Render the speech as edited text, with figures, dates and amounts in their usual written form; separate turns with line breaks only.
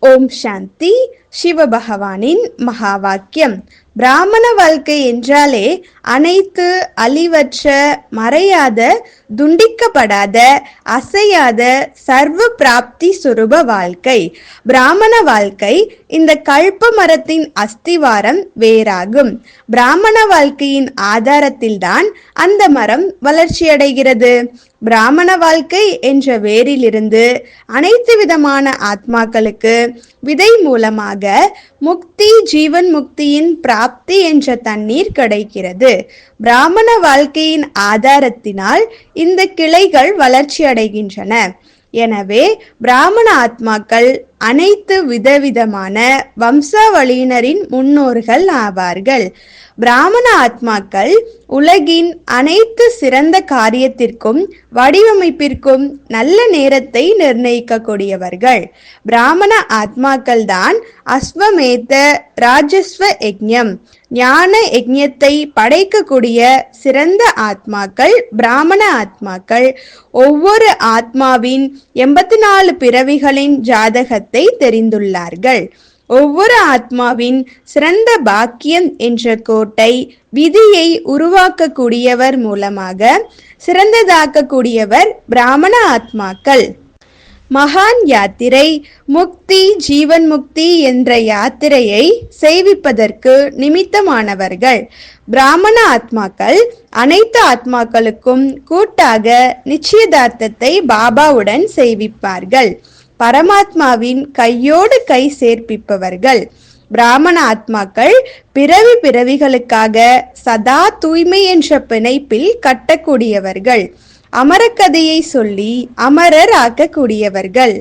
ஓம் சாந்தி. சிவபகவானின் மகா வாக்கியம். பிராமண வாழ்க்கை என்றாலே அனைத்து அழிவற்ற, மறையாத, துண்டிக்கப்படாத, அசையாத சர்வ பிராப்தி சுரூப வாழ்க்கை. பிராமண வாழ்க்கை இந்த கல்ப மரத்தின் அஸ்திவாரம் வேறாகும். பிராமண வாழ்க்கையின் ஆதாரத்தில்தான் அந்த மரம் வளர்ச்சியடைகிறது. பிராமண வாழ்க்கை என்ற வேரிலிருந்து அனைத்து விதமான ஆத்மாக்களுக்கு விதை மூலமாக முக்தி, ஜீவன் முக்தியின் பிராப்தி என்ற தண்ணீர் கிடைக்கிறது. பிராமண வாழ்க்கையின் ஆதாரத்தினால் இந்த கிளைகள் வளர்ச்சி அடைகின்றன. எனவே பிராமண ஆத்மாக்கள் அனைத்து விதவிதமான வம்சாவளியினரின் முன்னோர்கள் ஆவார்கள். பிராமண ஆத்மாக்கள் உலகின் அனைத்து சிறந்த காரியத்திற்கும் வடிவமைப்பிற்கும் நல்ல நேரத்தை நிர்ணயிக்கக்கூடியவர்கள். பிராமண ஆத்மாக்கள் தான் அஸ்வமேத ராஜஸ்வ யஜ்ஞம், ஞான யஜ்ஞத்தை படைக்கக்கூடிய சிறந்த ஆத்மாக்கள் பிராமண ஆத்மாக்கள். ஒவ்வொரு ஆத்மாவின் 84 பிறவிகளின் ஜாதகத்தை தெரிந்துள்ளார்கள். ஒவ்வொரு ஆத்மாவின் சிறந்த பாக்கியம் என்ற கோட்டை விதியை உருவாக்கக்கூடியவர் மூலமாக சிறந்ததாக்கக்கூடியவர் பிராமண ஆத்மாக்கள். மகான் யாத்திரை, முக்தி, ஜீவன் முக்தி என்ற யாத்திரையை செய்விப்பதற்கு நிமித்தமானவர்கள். பிராமண ஆத்மாக்கள் அனைத்து ஆத்மாக்களுக்கும் கூட்டாக நிச்சயதார்த்தத்தை பாபாவுடன் செய்விப்பார்கள். பரமாத்மாவின் கையோடு கை சேர்ப்பிப்பவர்கள். பிராமண ஆத்மாக்கள் பிறவி பிறவிகளுக்காக சதா தூய்மை என்ற பிணைப்பில் கட்டக்கூடியவர்கள். அமரக்கதையை சொல்லி அமரர் ஆக்கக்கூடியவர்கள்.